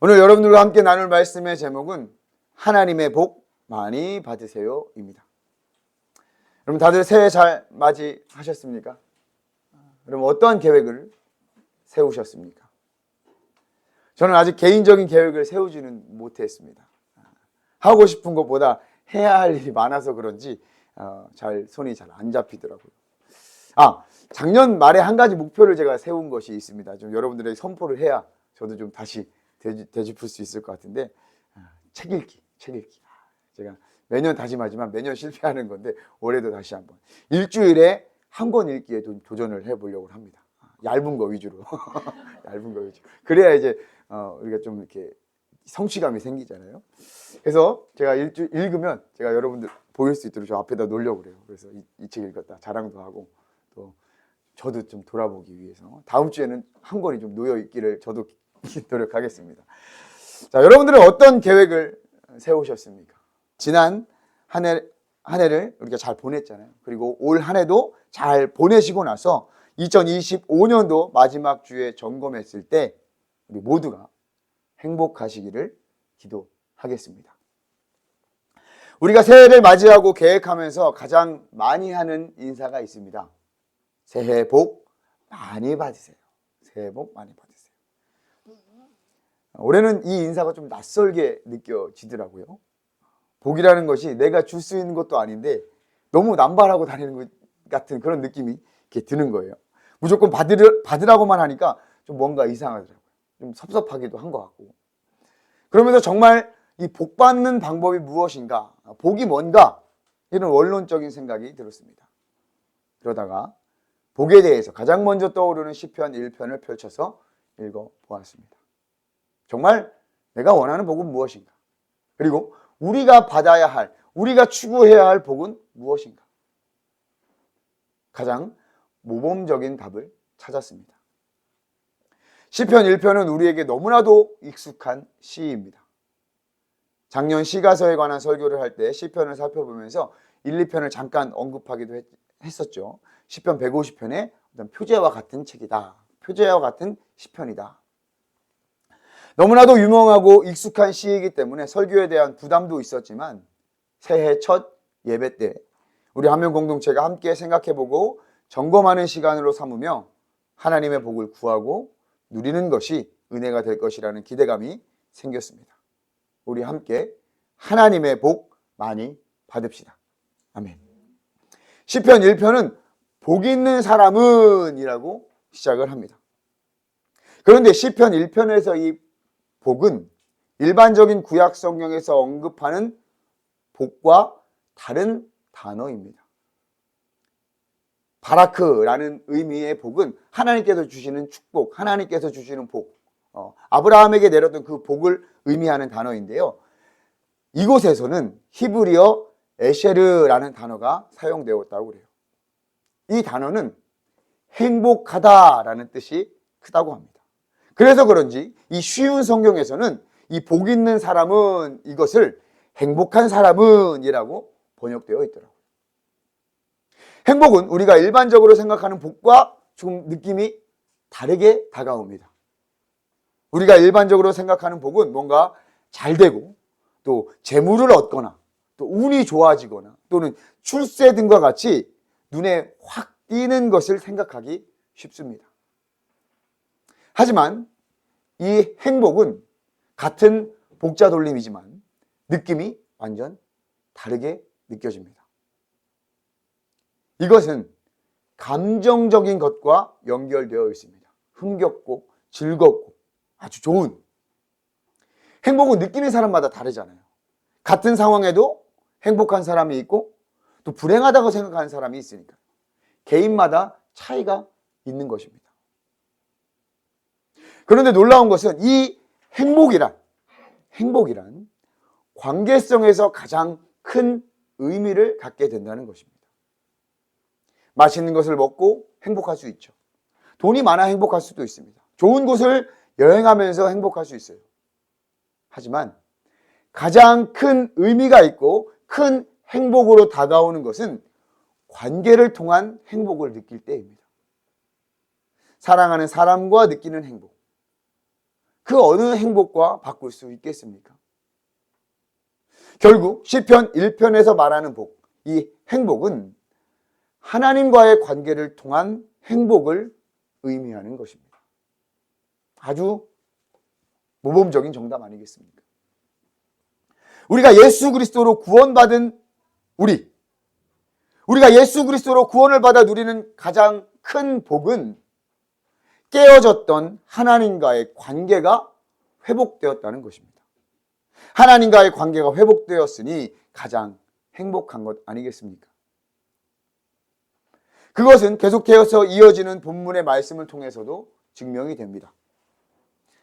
오늘 여러분들과 함께 나눌 말씀의 제목은 하나님의 복 많이 받으세요입니다. 여러분 다들 새해 잘 맞이하셨습니까? 그럼 어떠한 계획을 세우셨습니까? 저는 아직 개인적인 계획을 세우지는 못했습니다. 하고 싶은 것보다 해야 할 일이 많아서 그런지 손이 잘 안 잡히더라고요. 작년 말에 한 가지 목표를 제가 세운 것이 있습니다. 좀 여러분들에게 선포를 해야 저도 좀 다시 되짚을 수 있을 것 같은데, 책 읽기. 제가 매년 다짐하지만 매년 실패하는 건데 올해도 다시 한번 일주일에 한 권 읽기에 도전을 해보려고 합니다. 얇은 거 위주로. 얇은 거 위주로. 그래야 이제 우리가 좀 이렇게 성취감이 생기잖아요. 그래서 제가 읽으면 제가 여러분들 보일 수 있도록 저 앞에다 놓으려고 그래요. 그래서 이 책 읽었다 자랑도 하고, 또 저도 좀 돌아보기 위해서 다음 주에는 한 권이 좀 놓여 있기를 저도 노력하겠습니다. 자, 여러분들은 어떤 계획을 세우셨습니까? 지난 한 해를 우리가 잘 보냈잖아요. 그리고 올 한 해도 잘 보내시고 나서 2025년도 마지막 주에 점검했을 때 우리 모두가 행복하시기를 기도하겠습니다. 우리가 새해를 맞이하고 계획하면서 가장 많이 하는 인사가 있습니다. 새해 복 많이 받으세요. 새해 복 많이 받으세요. 올해는 이 인사가 좀 낯설게 느껴지더라고요. 복이라는 것이 내가 줄 수 있는 것도 아닌데 너무 남발하고 다니는 것 같은 그런 느낌이 이렇게 드는 거예요. 무조건 받으라고만 하니까 좀 뭔가 이상하더라고요. 좀 섭섭하기도 한 것 같고. 그러면서 정말 이 복 받는 방법이 무엇인가? 복이 뭔가? 이런 원론적인 생각이 들었습니다. 그러다가 복에 대해서 가장 먼저 떠오르는 시편 1편을 펼쳐서 읽어보았습니다. 정말 내가 원하는 복은 무엇인가? 그리고 우리가 받아야 할, 우리가 추구해야 할 복은 무엇인가? 가장 모범적인 답을 찾았습니다. 시편 1편은 우리에게 너무나도 익숙한 시입니다. 작년 시가서에 관한 설교를 할 때 시편을 살펴보면서 1, 2편을 잠깐 언급하기도 했었죠. 시편 150편의 어떤 표제와 같은 책이다. 표제와 같은 시편이다. 너무나도 유명하고 익숙한 시이기 때문에 설교에 대한 부담도 있었지만 새해 첫 예배 때 우리 한명 공동체가 함께 생각해보고 점검하는 시간으로 삼으며 하나님의 복을 구하고 누리는 것이 은혜가 될 것이라는 기대감이 생겼습니다. 우리 함께 하나님의 복 많이 받읍시다. 아멘. 시편 1편은 복 있는 사람은 이라고 시작을 합니다. 그런데 시편 1편에서 이 복은 일반적인 구약 성경에서 언급하는 복과 다른 단어입니다. 바라크라는 의미의 복은 하나님께서 주시는 축복, 하나님께서 주시는 복, 아브라함에게 내렸던 그 복을 의미하는 단어인데요. 이곳에서는 히브리어 에쉐르라는 단어가 사용되었다고 그래요. 이 단어는 행복하다라는 뜻이 크다고 합니다. 그래서 그런지 이 쉬운 성경에서는 이 복 있는 사람은 이것을 행복한 사람은 이라고 번역되어 있더라고요. 행복은 우리가 일반적으로 생각하는 복과 조금 느낌이 다르게 다가옵니다. 우리가 일반적으로 생각하는 복은 뭔가 잘 되고 또 재물을 얻거나 또 운이 좋아지거나 또는 출세 등과 같이 눈에 확 띄는 것을 생각하기 쉽습니다. 하지만 이 행복은 같은 복자 돌림이지만 느낌이 완전 다르게 느껴집니다. 이것은 감정적인 것과 연결되어 있습니다. 흥겹고 즐겁고 아주 좋은. 행복은 느끼는 사람마다 다르잖아요. 같은 상황에도 행복한 사람이 있고 또 불행하다고 생각하는 사람이 있으니까 개인마다 차이가 있는 것입니다. 그런데 놀라운 것은 이 행복이란 관계성에서 가장 큰 의미를 갖게 된다는 것입니다. 맛있는 것을 먹고 행복할 수 있죠. 돈이 많아 행복할 수도 있습니다. 좋은 곳을 여행하면서 행복할 수 있어요. 하지만 가장 큰 의미가 있고 큰 행복으로 다가오는 것은 관계를 통한 행복을 느낄 때입니다. 사랑하는 사람과 느끼는 행복, 그 어느 행복과 바꿀 수 있겠습니까? 결국 시편 1편에서 말하는 복, 이 행복은 하나님과의 관계를 통한 행복을 의미하는 것입니다. 아주 모범적인 정답 아니겠습니까? 우리가 예수 그리스도로 구원받은 우리가 예수 그리스도로 구원을 받아 누리는 가장 큰 복은 깨어졌던 하나님과의 관계가 회복되었다는 것입니다. 하나님과의 관계가 회복되었으니 가장 행복한 것 아니겠습니까? 그것은 계속해서 이어지는 본문의 말씀을 통해서도 증명이 됩니다.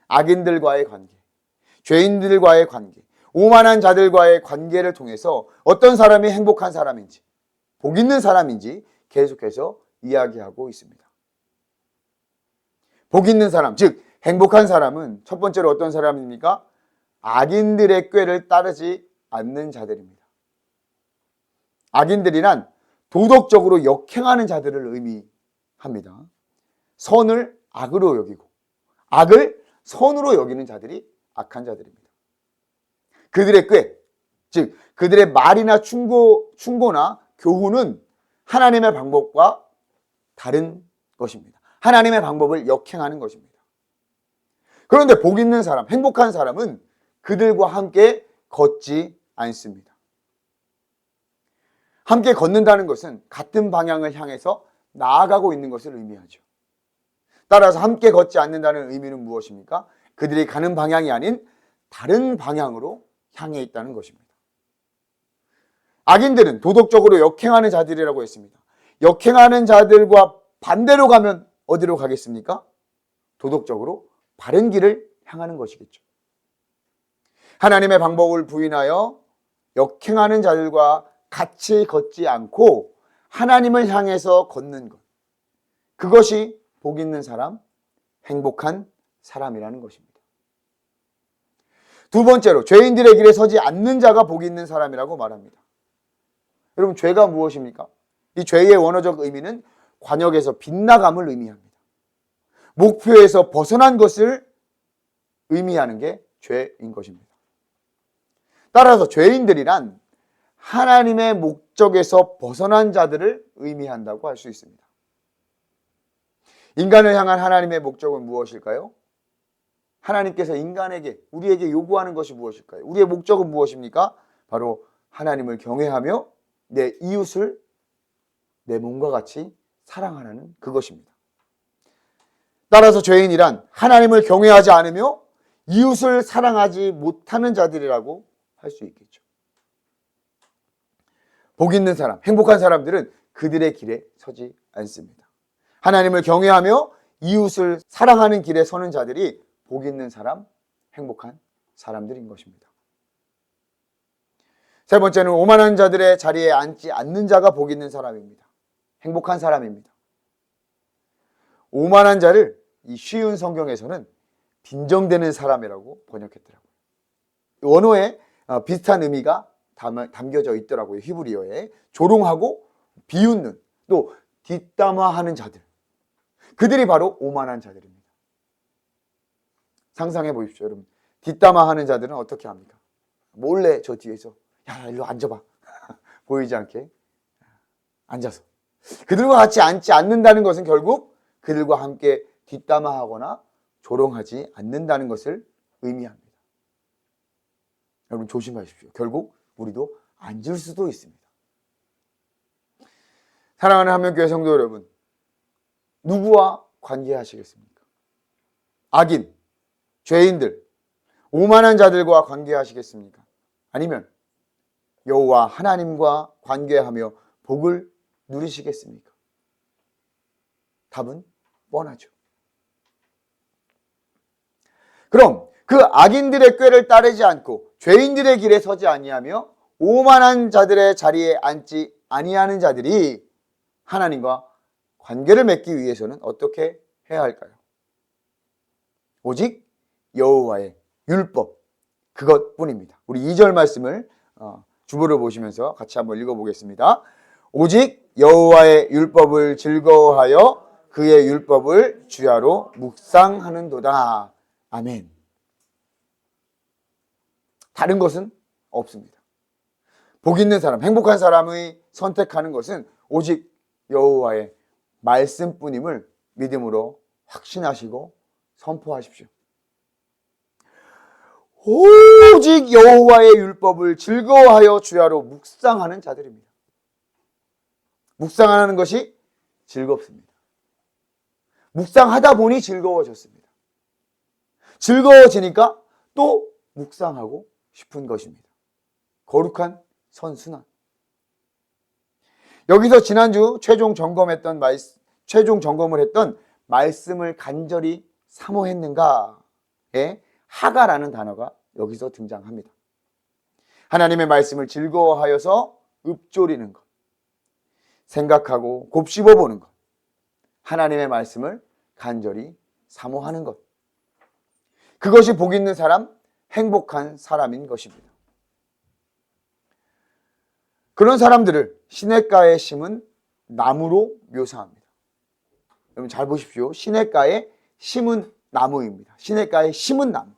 악인들과의 관계, 죄인들과의 관계, 오만한 자들과의 관계를 통해서 어떤 사람이 행복한 사람인지, 복 있는 사람인지 계속해서 이야기하고 있습니다. 복 있는 사람, 즉 행복한 사람은 첫 번째로 어떤 사람입니까? 악인들의 꾀를 따르지 않는 자들입니다. 악인들이란 도덕적으로 역행하는 자들을 의미합니다. 선을 악으로 여기고 악을 선으로 여기는 자들이 악한 자들입니다. 그들의 꾀, 즉 그들의 말이나 충고나 교훈은 하나님의 방법과 다른 것입니다. 하나님의 방법을 역행하는 것입니다. 그런데 복 있는 사람, 행복한 사람은 그들과 함께 걷지 않습니다. 함께 걷는다는 것은 같은 방향을 향해서 나아가고 있는 것을 의미하죠. 따라서 함께 걷지 않는다는 의미는 무엇입니까? 그들이 가는 방향이 아닌 다른 방향으로 향해 있다는 것입니다. 악인들은 도덕적으로 역행하는 자들이라고 했습니다. 역행하는 자들과 반대로 가면 어디로 가겠습니까? 도덕적으로 바른 길을 향하는 것이겠죠. 하나님의 방법을 부인하여 역행하는 자들과 같이 걷지 않고 하나님을 향해서 걷는 것, 그것이 복 있는 사람, 행복한 사람이라는 것입니다. 두 번째로 죄인들의 길에 서지 않는 자가 복 있는 사람이라고 말합니다. 여러분, 죄가 무엇입니까? 이 죄의 원어적 의미는 관역에서 빗나감을 의미합니다. 목표에서 벗어난 것을 의미하는 게 죄인 것입니다. 따라서 죄인들이란 하나님의 목적에서 벗어난 자들을 의미한다고 할 수 있습니다. 인간을 향한 하나님의 목적은 무엇일까요? 하나님께서 인간에게, 우리에게 요구하는 것이 무엇일까요? 우리의 목적은 무엇입니까? 바로 하나님을 경외하며 내 이웃을 내 몸과 같이 사랑하라는 그것입니다. 따라서 죄인이란 하나님을 경외하지 않으며 이웃을 사랑하지 못하는 자들이라고 할 수 있겠죠. 복 있는 사람, 행복한 사람들은 그들의 길에 서지 않습니다. 하나님을 경외하며 이웃을 사랑하는 길에 서는 자들이 복 있는 사람, 행복한 사람들인 것입니다. 세 번째는 오만한 자들의 자리에 앉지 않는 자가 복 있는 사람입니다. 행복한 사람입니다. 오만한 자를 이 쉬운 성경에서는 빈정되는 사람이라고 번역했더라고요. 원어에 비슷한 의미가 담겨져 있더라고요. 히브리어에 조롱하고 비웃는, 또 뒷담화하는 자들, 그들이 바로 오만한 자들입니다. 상상해 보십시오. 여러분, 뒷담화하는 자들은 어떻게 합니까? 몰래 저 뒤에서 야, 일로 앉아봐. 보이지 않게 앉아서. 그들과 같이 앉지 않는다는 것은 결국 그들과 함께 뒷담화하거나 조롱하지 않는다는 것을 의미합니다. 여러분, 조심하십시오. 결국 우리도 앉을 수도 있습니다. 사랑하는 한명교회 성도 여러분, 누구와 관계하시겠습니까? 악인, 죄인들, 오만한 자들과 관계하시겠습니까? 아니면 여호와 하나님과 관계하며 복을 누리시겠습니까? 답은 뻔하죠. 그럼 그 악인들의 꾀를 따르지 않고 죄인들의 길에 서지 아니하며 오만한 자들의 자리에 앉지 아니하는 자들이 하나님과 관계를 맺기 위해서는 어떻게 해야 할까요? 오직 여호와의 율법, 그것뿐입니다. 우리 2절 말씀을 주보를 보시면서 같이 한번 읽어보겠습니다. 오직 여호와의 율법을 즐거워하여 그의 율법을 주야로 묵상하는도다. 아멘. 다른 것은 없습니다. 복 있는 사람, 행복한 사람의 선택하는 것은 오직 여호와의 말씀뿐임을 믿음으로 확신하시고 선포하십시오. 오직 여호와의 율법을 즐거워하여 주야로 묵상하는 자들입니다. 묵상하는 것이 즐겁습니다. 묵상하다 보니 즐거워졌습니다. 즐거워지니까 또 묵상하고 싶은 것입니다. 거룩한 선순환. 여기서 지난주 최종 점검을 했던 말씀을 간절히 사모했는가에 하가라는 단어가 여기서 등장합니다. 하나님의 말씀을 즐거워하여서 읊조리는 것, 생각하고 곱씹어 보는 것, 하나님의 말씀을 간절히 사모하는 것, 그것이 복 있는 사람, 행복한 사람인 것입니다. 그런 사람들을 시냇가에 심은 나무로 묘사합니다. 여러분 잘 보십시오. 시냇가에 심은 나무입니다. 시냇가에 심은 나무.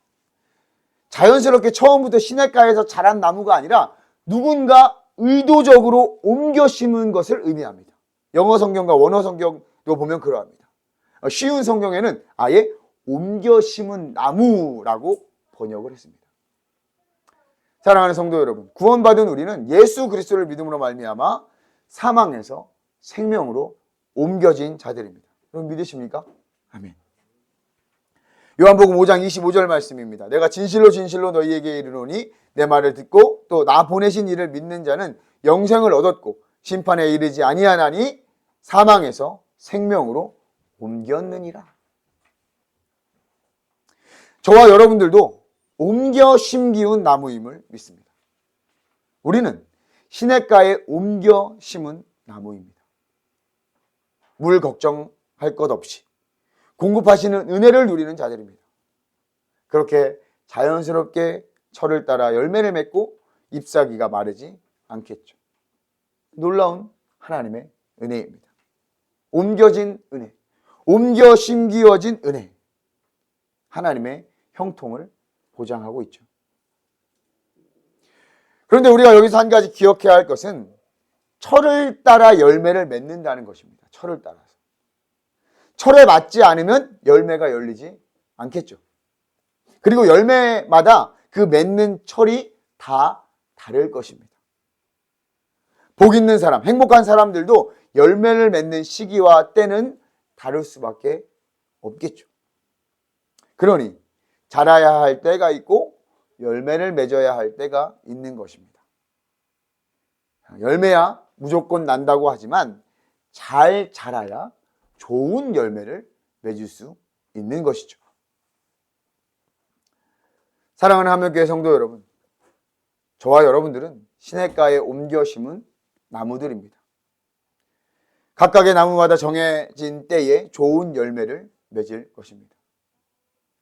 자연스럽게 처음부터 시냇가에서 자란 나무가 아니라 누군가 의도적으로 옮겨 심은 것을 의미합니다. 영어 성경과 원어 성경도 보면 그러합니다. 쉬운 성경에는 아예 옮겨 심은 나무라고 번역을 했습니다. 사랑하는 성도 여러분, 구원받은 우리는 예수 그리스도를 믿음으로 말미암아 사망에서 생명으로 옮겨진 자들입니다. 여러분 믿으십니까? 아멘. 요한복음 5장 25절 말씀입니다. 내가 진실로 진실로 너희에게 이르노니 내 말을 듣고 또 나 보내신 이를 믿는 자는 영생을 얻었고 심판에 이르지 아니하나니 사망에서 생명으로 옮겼느니라. 저와 여러분들도 옮겨 심기운 나무임을 믿습니다. 우리는 시냇가에 옮겨 심은 나무입니다. 물 걱정할 것 없이 공급하시는 은혜를 누리는 자들입니다. 그렇게 자연스럽게 철을 따라 열매를 맺고 잎사귀가 마르지 않겠죠. 놀라운 하나님의 은혜입니다. 옮겨진 은혜, 옮겨 심기어진 은혜, 하나님의 형통을 보장하고 있죠. 그런데 우리가 여기서 한 가지 기억해야 할 것은 철을 따라 열매를 맺는다는 것입니다. 철을 따라서. 철에 맞지 않으면 열매가 열리지 않겠죠. 그리고 열매마다 그 맺는 철이 다 다를 것입니다. 복 있는 사람, 행복한 사람들도 열매를 맺는 시기와 때는 다를 수밖에 없겠죠. 그러니 자라야 할 때가 있고 열매를 맺어야 할 때가 있는 것입니다. 열매야 무조건 난다고 하지만 잘 자라야 좋은 열매를 맺을 수 있는 것이죠. 사랑하는 하늘교회 성도 여러분, 저와 여러분들은 시냇가에 옮겨 심은 나무들입니다. 각각의 나무마다 정해진 때에 좋은 열매를 맺을 것입니다.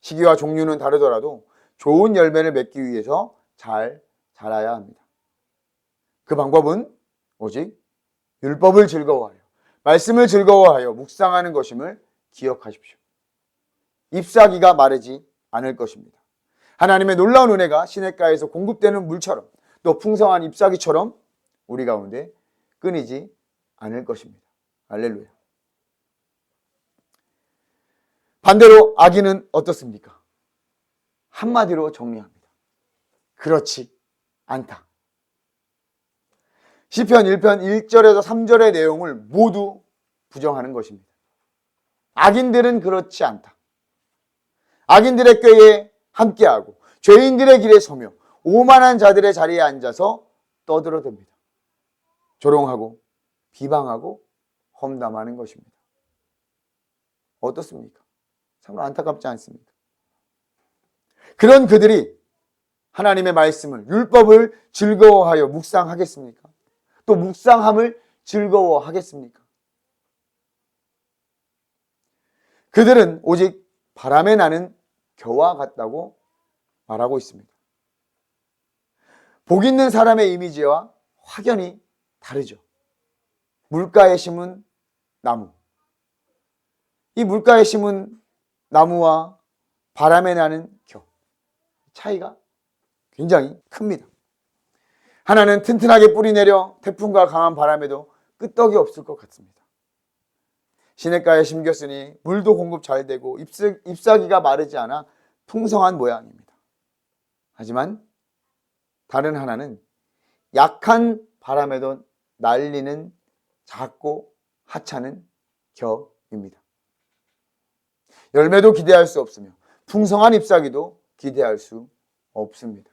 시기와 종류는 다르더라도 좋은 열매를 맺기 위해서 잘 자라야 합니다. 그 방법은 오직 율법을 즐거워하여, 말씀을 즐거워하여 묵상하는 것임을 기억하십시오. 잎사귀가 마르지 않을 것입니다. 하나님의 놀라운 은혜가 시냇가에서 공급되는 물처럼 또 풍성한 잎사귀처럼 우리 가운데 끊이지 않을 것입니다. 할렐루야. 반대로 악인은 어떻습니까? 한마디로 정리합니다. 그렇지 않다. 시편 1편 1절에서 3절의 내용을 모두 부정하는 것입니다. 악인들은 그렇지 않다. 악인들의 꾀에 함께하고 죄인들의 길에 서며 오만한 자들의 자리에 앉아서 떠들어댑니다. 조롱하고 비방하고 험담하는 것입니다. 어떻습니까? 정말 안타깝지 않습니까? 그런 그들이 하나님의 말씀을, 율법을 즐거워하여 묵상하겠습니까? 또 묵상함을 즐거워하겠습니까? 그들은 오직 바람에 나는 겨와 같다고 말하고 있습니다. 복 있는 사람의 이미지와 확연히 다르죠. 물가에 심은 나무. 이 물가에 심은 나무와 바람에 나는 겨. 차이가 굉장히 큽니다. 하나는 튼튼하게 뿌리 내려 태풍과 강한 바람에도 끄떡이 없을 것 같습니다. 시냇가에 심겼으니 물도 공급 잘 되고 잎사귀가 마르지 않아 풍성한 모양입니다. 하지만 다른 하나는 약한 바람에도 날리는 작고 하찮은 격입니다. 열매도 기대할 수 없으며 풍성한 잎사귀도 기대할 수 없습니다.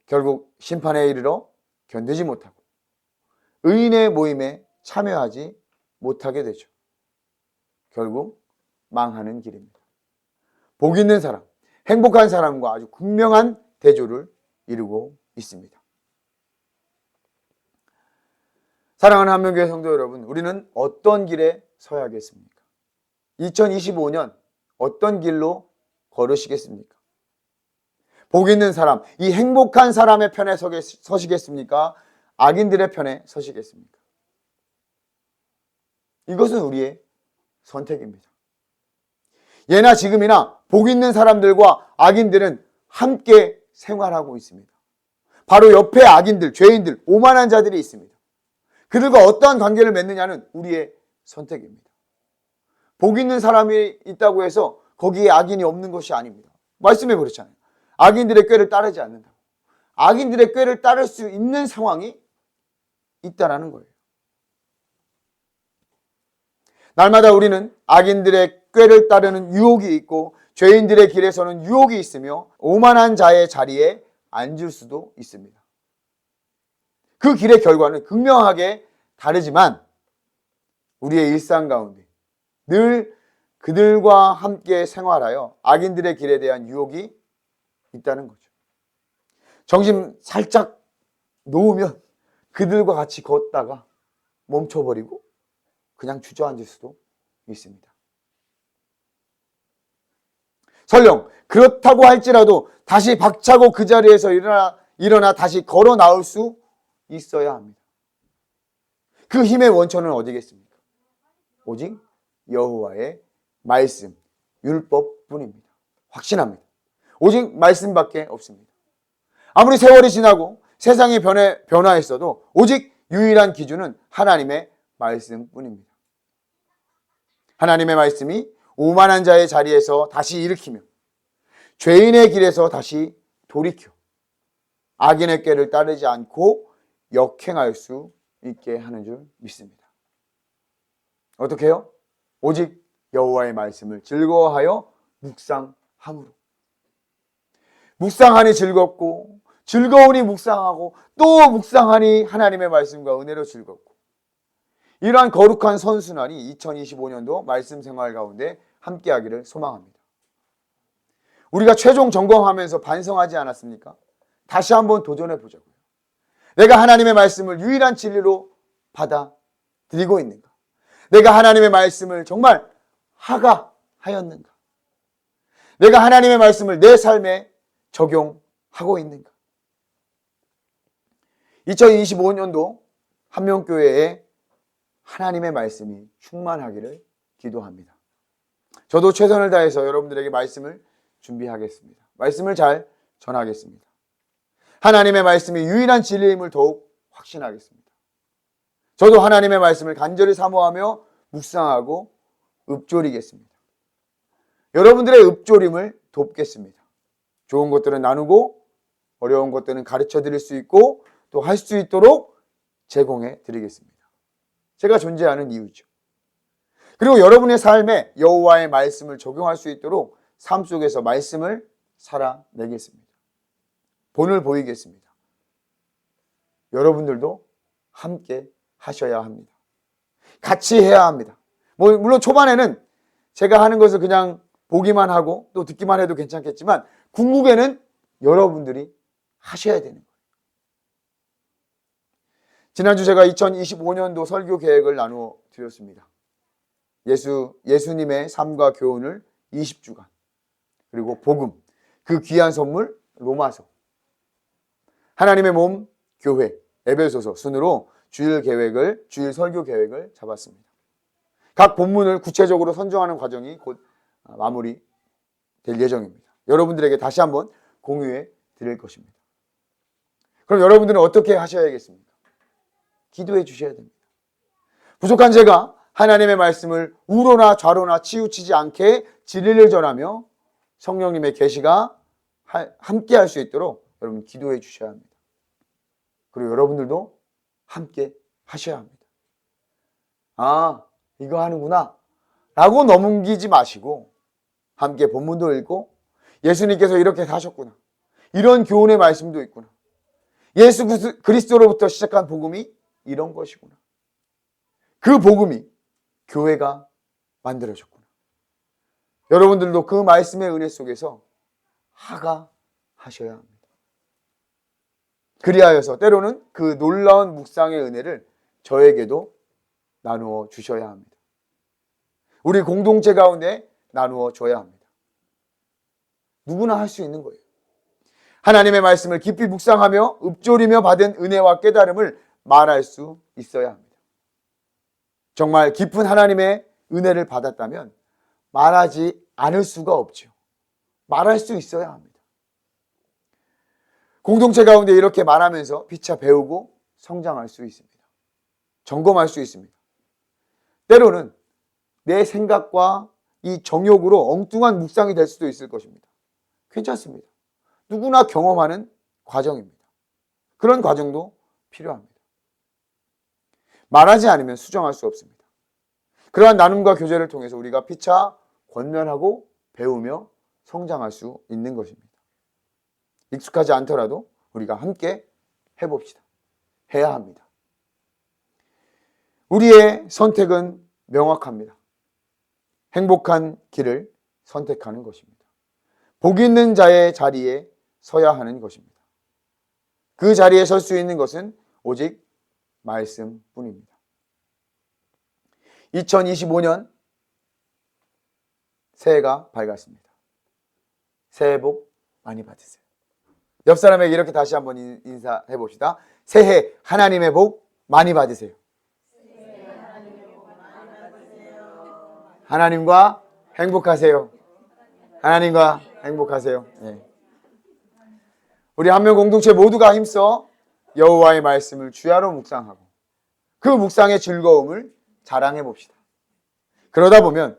결국 심판에 이르러 견디지 못하고 의인의 모임에 참여하지 못하게 되죠. 결국 망하는 길입니다. 복 있는 사람, 행복한 사람과 아주 극명한 대조를 이루고 있습니다. 사랑하는 한명교회 성도 여러분, 우리는 어떤 길에 서야겠습니까? 2025년 어떤 길로 걸으시겠습니까? 복 있는 사람, 이 행복한 사람의 편에 서시겠습니까? 악인들의 편에 서시겠습니까? 이것은 우리의 선택입니다. 예나 지금이나 복 있는 사람들과 악인들은 함께 생활하고 있습니다. 바로 옆에 악인들, 죄인들, 오만한 자들이 있습니다. 그들과 어떠한 관계를 맺느냐는 우리의 선택입니다. 복 있는 사람이 있다고 해서 거기에 악인이 없는 것이 아닙니다. 말씀에 그렇잖아요. 악인들의 꾀를 따르지 않는다. 악인들의 꾀를 따를 수 있는 상황이 있다라는 거예요. 날마다 우리는 악인들의 꾀를 따르는 유혹이 있고 죄인들의 길에서는 유혹이 있으며 오만한 자의 자리에 앉을 수도 있습니다. 그 길의 결과는 극명하게 다르지만 우리의 일상 가운데 늘 그들과 함께 생활하여 악인들의 길에 대한 유혹이 있다는 거죠. 정신 살짝 놓으면 그들과 같이 걷다가 멈춰버리고 그냥 주저앉을 수도 있습니다. 설령 그렇다고 할지라도 다시 박차고 그 자리에서 일어나 다시 걸어 나올 수 있어야 합니다. 그 힘의 원천은 어디겠습니까? 오직 여호와의 말씀, 율법뿐입니다. 확신합니다. 오직 말씀밖에 없습니다. 아무리 세월이 지나고 세상이 변화했어도 오직 유일한 기준은 하나님의 말씀뿐입니다. 하나님의 말씀이 오만한 자의 자리에서 다시 일으키며 죄인의 길에서 다시 돌이켜 악인의 꾀를 따르지 않고 역행할 수 있게 하는 줄 믿습니다. 어떻게 해요? 오직 여호와의 말씀을 즐거워하여 묵상함으로. 묵상하니 즐겁고 즐거우니 묵상하고 또 묵상하니 하나님의 말씀과 은혜로 즐겁고, 이러한 거룩한 선순환이 2025년도 말씀 생활 가운데 함께하기를 소망합니다. 우리가 최종 점검하면서 반성하지 않았습니까? 다시 한번 도전해 보자고요. 내가 하나님의 말씀을 유일한 진리로 받아들이고 있는가? 내가 하나님의 말씀을 정말 하가하였는가? 내가 하나님의 말씀을 내 삶에 적용하고 있는가? 2025년도 한명교회에 하나님의 말씀이 충만하기를 기도합니다. 저도 최선을 다해서 여러분들에게 말씀을 준비하겠습니다. 말씀을 잘 전하겠습니다. 하나님의 말씀이 유일한 진리임을 더욱 확신하겠습니다. 저도 하나님의 말씀을 간절히 사모하며 묵상하고 읊조리겠습니다. 여러분들의 읊조림을 돕겠습니다. 좋은 것들은 나누고 어려운 것들은 가르쳐 드릴 수 있고 또 할 수 있도록 제공해 드리겠습니다. 제가 존재하는 이유죠. 그리고 여러분의 삶에 여호와의 말씀을 적용할 수 있도록 삶 속에서 말씀을 살아내겠습니다. 본을 보이겠습니다. 여러분들도 함께 하셔야 합니다. 같이 해야 합니다. 물론 초반에는 제가 하는 것을 그냥 보기만 하고 또 듣기만 해도 괜찮겠지만 궁극에는 여러분들이 하셔야 되는 거예요. 지난주 제가 2025년도 설교 계획을 나누어 드렸습니다. 예수님의 삶과 교훈을 20주간, 그리고 복음, 그 귀한 선물 로마서, 하나님의 몸 교회 에베소서 순으로 주일 설교 계획을 잡았습니다. 각 본문을 구체적으로 선정하는 과정이 곧 마무리될 예정입니다. 여러분들에게 다시 한번 공유해 드릴 것입니다. 그럼 여러분들은 어떻게 하셔야겠습니까? 기도해 주셔야 됩니다. 부족한 제가 하나님의 말씀을 우로나 좌로나 치우치지 않게 진리를 전하며 성령님의 계시가 함께 할 수 있도록 여러분 기도해 주셔야 합니다. 그리고 여러분들도 함께 하셔야 합니다. 아, 이거 하는구나 라고 넘기지 마시고 함께 본문도 읽고 예수님께서 이렇게 하셨구나, 이런 교훈의 말씀도 있구나, 예수 그리스도로부터 시작한 복음이 이런 것이구나, 그 복음이 교회가 만들어졌구나. 여러분들도 그 말씀의 은혜 속에서 하가 하셔야 합니다. 그리하여서 때로는 그 놀라운 묵상의 은혜를 저에게도 나누어 주셔야 합니다. 우리 공동체 가운데 나누어 줘야 합니다. 누구나 할 수 있는 거예요. 하나님의 말씀을 깊이 묵상하며 읊조리며 받은 은혜와 깨달음을 말할 수 있어야 합니다. 정말 깊은 하나님의 은혜를 받았다면 말하지 않을 수가 없죠. 말할 수 있어야 합니다. 공동체 가운데 이렇게 말하면서 피차 배우고 성장할 수 있습니다. 점검할 수 있습니다. 때로는 내 생각과 이 정욕으로 엉뚱한 묵상이 될 수도 있을 것입니다. 괜찮습니다. 누구나 경험하는 과정입니다. 그런 과정도 필요합니다. 말하지 않으면 수정할 수 없습니다. 그러한 나눔과 교제를 통해서 우리가 피차 권면하고 배우며 성장할 수 있는 것입니다. 익숙하지 않더라도 우리가 함께 해봅시다. 해야 합니다. 우리의 선택은 명확합니다. 행복한 길을 선택하는 것입니다. 복 있는 자의 자리에 서야 하는 것입니다. 그 자리에 설 수 있는 것은 오직 말씀뿐입니다. 2025년 새해가 밝았습니다. 새해 복 많이 받으세요. 옆 사람에게 이렇게 다시 한번 인사해 봅시다. 새해 하나님의 복 많이 받으세요. 하나님과 행복하세요. 하나님과 행복하세요. 네. 우리 한명 공동체 모두가 힘써 여호와의 말씀을 주야로 묵상하고 그 묵상의 즐거움을 자랑해 봅시다. 그러다 보면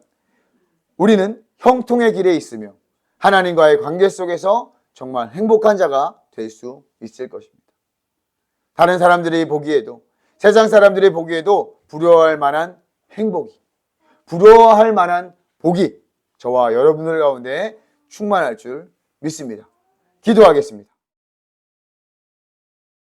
우리는 형통의 길에 있으며 하나님과의 관계 속에서 정말 행복한 자가 될 수 있을 것입니다. 다른 사람들이 보기에도, 세상 사람들이 보기에도 부러워할 만한 행복이, 부러워할 만한 복이 저와 여러분들 가운데 충만할 줄 믿습니다. 기도하겠습니다.